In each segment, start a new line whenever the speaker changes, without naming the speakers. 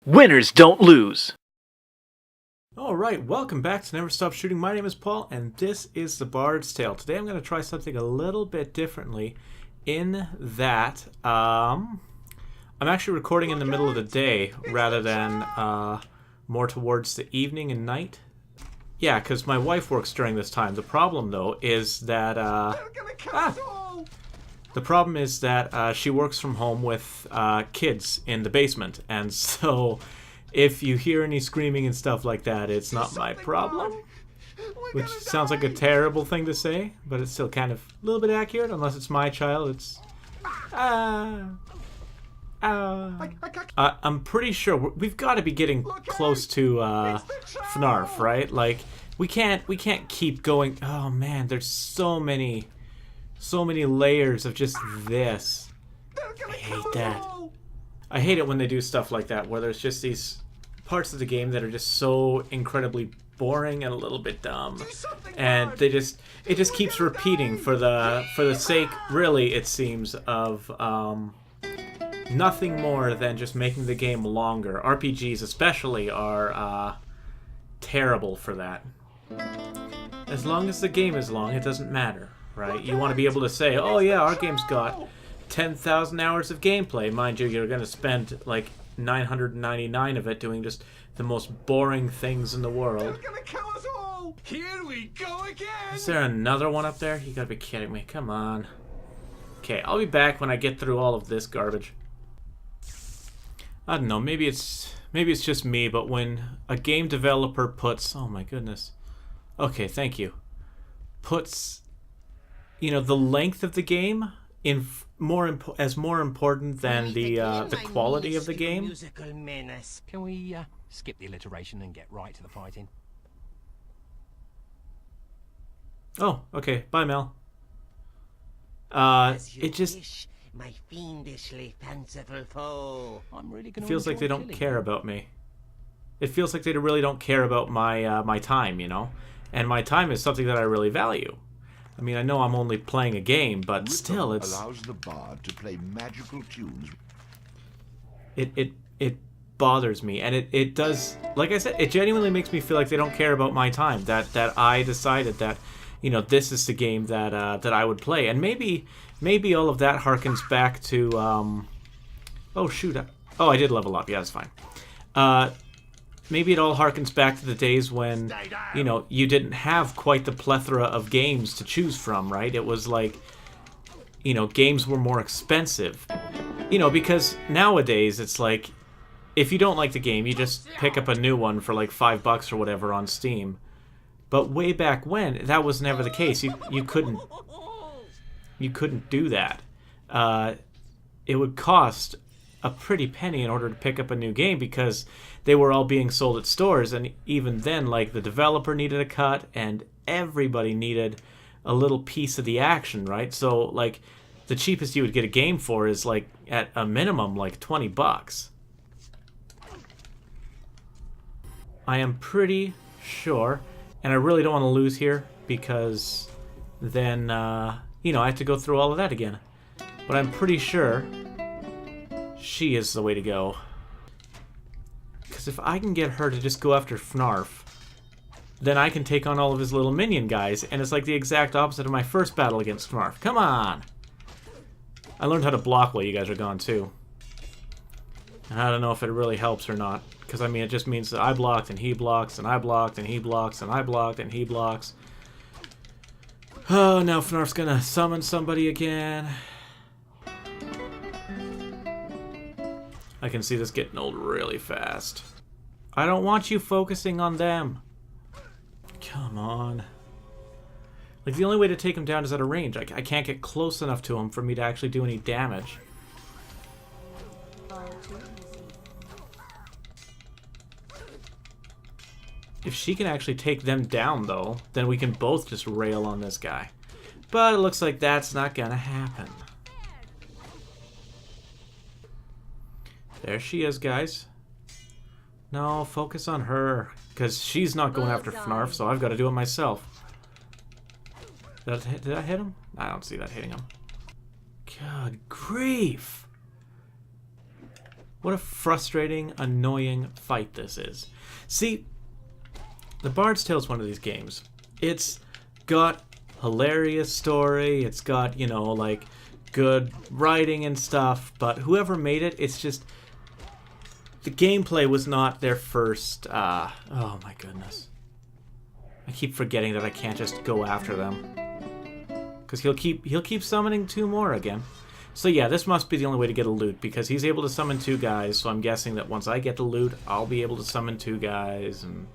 Winners don't lose.
Alright, welcome back to Never Stop Shooting. My name is Paul, and this is The Bard's Tale. Today I'm going to try something a little bit differently in that I'm actually recording in the middle of the day rather than more towards the evening and night. Yeah, because my wife works during this time. The problem, though, is that she works from home with kids in the basement, and so if you hear any screaming and stuff like that, it's not my problem. Which sounds like a terrible thing to say, but it's still kind of a little bit accurate, unless it's my child. It's I'm pretty sure we've got to be getting close to Fnarf, right? Like we can't keep going. Oh man, there's so many layers of just this. I hate that. I hate it when they do stuff like that, where there's just these parts of the game that are just so incredibly boring and a little bit dumb, and it just keeps repeating for the sake, really, it seems, of nothing more than just making the game longer. RPGs especially are terrible for that. As long as the game is long, it doesn't matter, right? You want to be able to say, oh yeah, our game's got 10,000 hours of gameplay. Mind you, you're going to spend like 999 of it doing just the most boring things in the world.
Here we go again.
Is there another one up there? You gotta be kidding me. Come on. Okay, I'll be back when I get through all of this garbage. I don't know, maybe it's just me, but when a game developer puts, oh my goodness. Okay, thank you. Puts, the length of the game in more important than the quality of the game.
Musical menace. Can we skip the alliteration and get right to the fighting?
Oh, okay. Bye, Mel. It just
wish, my fiendishly fanciful foe. I'm really gonna
feels like they don't care about me. It feels like they really don't care about my time, and my time is something that I really value. I mean, I know I'm only playing a game, but still, it's
allows the bard to play magical tunes.
It bothers me, and it does. Like I said, it genuinely makes me feel like they don't care about my time. That I decided that, this is the game that I would play, and maybe all of that harkens back to. Oh shoot! I did level up. Yeah, that's fine. Maybe it all harkens back to the days when, you didn't have quite the plethora of games to choose from, right? It was like, games were more expensive. Because nowadays it's like, if you don't like the game, you just pick up a new one for like $5 or whatever on Steam. But way back when, that was never the case. You couldn't do that. It would cost a pretty penny in order to pick up a new game because they were all being sold at stores, and even then, like, the developer needed a cut and everybody needed a little piece of the action, right? So, like, the cheapest you would get a game for is, like, at a minimum, like, $20. I am pretty sure, and I really don't want to lose here because then, I have to go through all of that again. But I'm pretty sure she is the way to go. Because if I can get her to just go after Fnarf, then I can take on all of his little minion guys, and it's like the exact opposite of my first battle against Fnarf. Come on! I learned how to block while you guys are gone, too. And I don't know if it really helps or not. Because, I mean, it just means that I blocked, and he blocks, and I blocked, and he blocks, and I blocked, and he blocks. Oh, now Fnarf's gonna summon somebody again. I can see this getting old really fast. I don't want you focusing on them. Come on. Like, the only way to take him down is at a range. I can't get close enough to him for me to actually do any damage. If she can actually take them down, though, then we can both just rail on this guy. But it looks like that's not gonna happen. There she is, guys. No, focus on her. Because she's not going after Fnarf, so I've got to do it myself. Did I hit him? I don't see that hitting him. Good grief. What a frustrating, annoying fight this is. See, The Bard's Tale is one of these games. It's got hilarious story, it's got, you know, like, good writing and stuff, but whoever made it, it's just... The gameplay was not their first, oh my goodness. I keep forgetting that I can't just go after them. Because he'll keep summoning 2 more again. So yeah, this must be the only way to get a loot, because he's able to summon 2 guys, so I'm guessing that once I get the loot, I'll be able to summon 2 guys, and...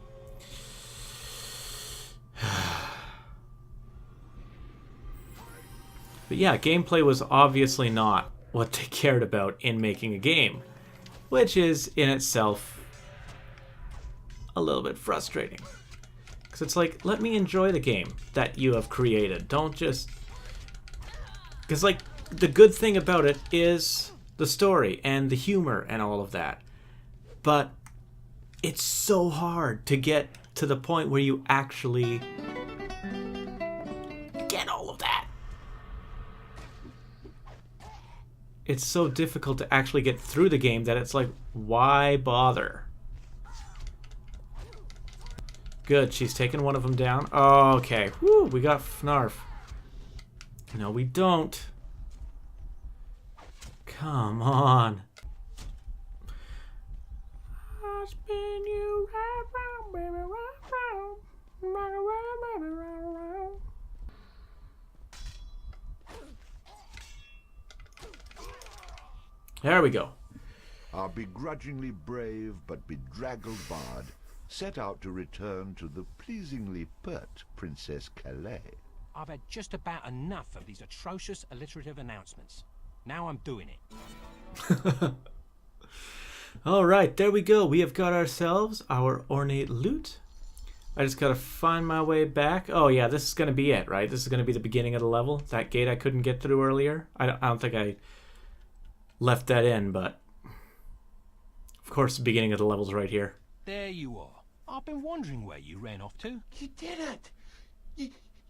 But yeah, gameplay was obviously not what they cared about in making a game, which is, in itself, a little bit frustrating. Because it's like, let me enjoy the game that you have created. Don't just... Because, like, the good thing about it is the story and the humor and all of that. But it's so hard to get to the point where you actually get all of that. It's so difficult to actually get through the game that it's like, why bother? Good, she's taken one of them down. Oh, okay, woo, we got Fnarf. No, we don't. Come on. I'll spin you right round, baby, right round. There we go.
Our begrudgingly brave but bedraggled bard set out to return to the pleasingly pert Princess Calais.
I've had just about enough of these atrocious alliterative announcements. Now I'm doing it.
Alright, there we go. We have got ourselves our ornate loot. I just gotta find my way back. Oh yeah, this is gonna be it, right? This is gonna be the beginning of the level. That gate I couldn't get through earlier. I don't think I left that in, but... Of course, the beginning of the level's right here.
There you are. I've been wondering where you ran off to.
You did it!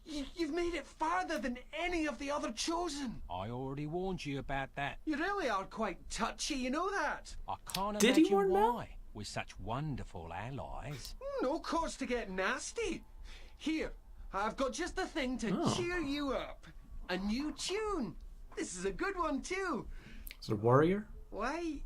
You've made it farther than any of the other chosen!
I already warned you about that.
You really are quite touchy, you know that?
I can't
Did he
imagine
warn
why,
that?
with such wonderful allies.
No cause to get nasty. Here, I've got just the thing to cheer you up. A new tune. This is a good one too.
Is it a warrior?
Why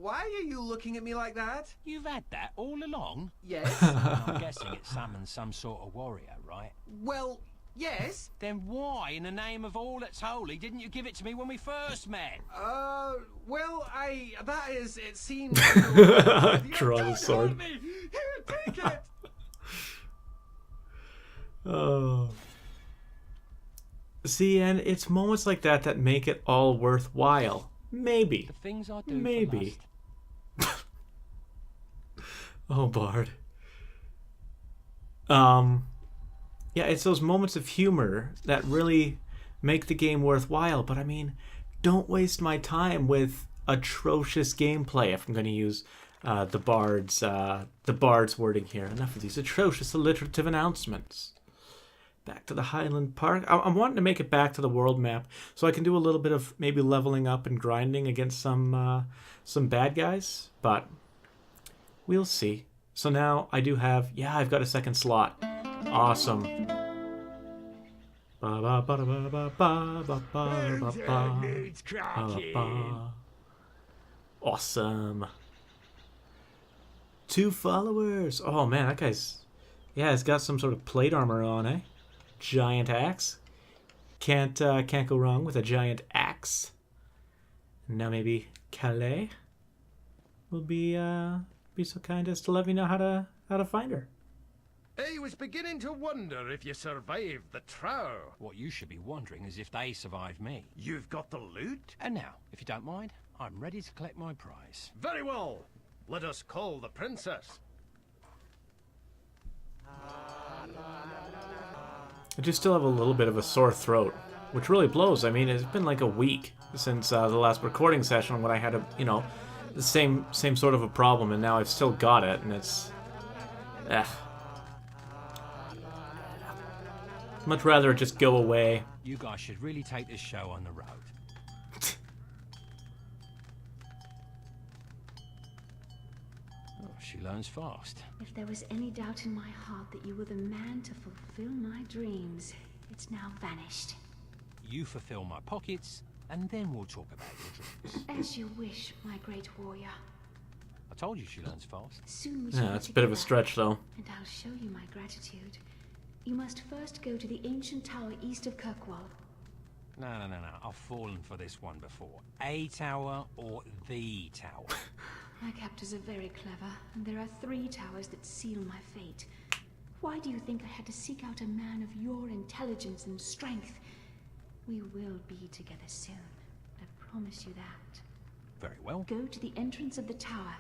are you looking at me like that?
You've had that all along?
Yes.
I'm guessing it summons some sort of warrior, right?
Well, yes.
Then why, in the name of all that's holy, didn't you give it to me when we first met?
Well, it seems...
Draw the sword.
Here, take it!
Oh. See, and it's moments like that that make it all worthwhile. Maybe.
The things I do
Maybe.
for lust.
Oh, Bard. Yeah, it's those moments of humor that really make the game worthwhile. But I mean, don't waste my time with atrocious gameplay. If I'm going to use the Bard's wording here. Enough of these atrocious alliterative announcements. Back to the Highland Park. I'm wanting to make it back to the world map so I can do a little bit of maybe leveling up and grinding against some bad guys, but we'll see. So now I do have, yeah, I've got a second slot. Awesome. Awesome. 2 followers. Oh man, that guy's, yeah, he's got some sort of plate armor on, eh? Giant axe. Can't go wrong with a giant axe. Now maybe Calais will be so kind as to let me know how to find her.
I was beginning to wonder if you survived the trow.
What you should be wondering is if they survived me.
You've got the loot?
And now, if you don't mind, I'm ready to collect my prize.
Very well. Let us call the princess.
I just still have a little bit of a sore throat, which really blows. I mean, it's been like a week since the last recording session when I had the same sort of a problem, and now I've still got it, and it's... Much rather it just go away.
You guys should really take this show on the road. She learns fast.
If there was any doubt in my heart that you were the man to fulfill my dreams, it's now vanished.
You fulfill my pockets, and then we'll talk about your dreams.
As you wish, my great warrior.
I told you she learns fast.
Soon we shall
Yeah,
be
that's a bit of a
together,
stretch, though.
and I'll show you my gratitude. You must first go to the ancient tower east of Kirkwall.
No. I've fallen for this one before. A tower or the tower?
My captors are very clever, and there are 3 towers that seal my fate. Why do you think I had to seek out a man of your intelligence and strength? We will be together soon. I promise you that.
Very well.
Go to the entrance of the tower.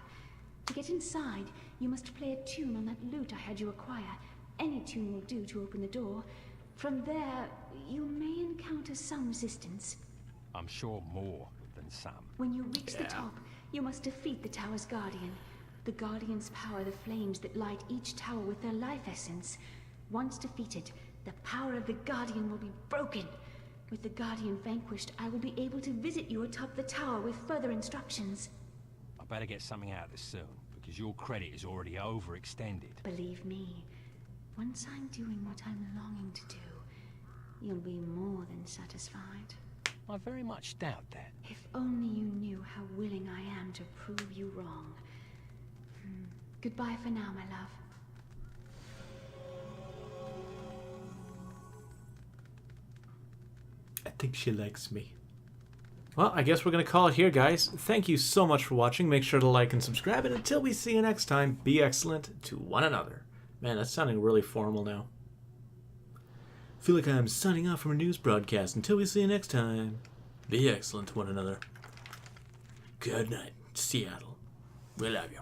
To get inside, you must play a tune on that lute I had you acquire. Any tune will do to open the door. From there, you may encounter some resistance.
I'm sure more than some.
When you reach the top, you must defeat the tower's guardian. The guardians power the flames that light each tower with their life essence. Once defeated, the power of the guardian will be broken. With the guardian vanquished, I will be able to visit you atop the tower with further instructions.
I better get something out of this soon, because your credit is already overextended.
Believe me, once I'm doing what I'm longing to do, you'll be more than satisfied.
I very much doubt that.
If only you knew how willing I am to prove you wrong. Goodbye for now, my love.
I think she likes me. Well, I guess we're going to call it here, guys. Thank you so much for watching. Make sure to like and subscribe. And until we see you next time, be excellent to one another. Man, that's sounding really formal now. Feel like I'm signing off from a news broadcast. Until we see you next time, be excellent to one another. Good night, Seattle. We love you.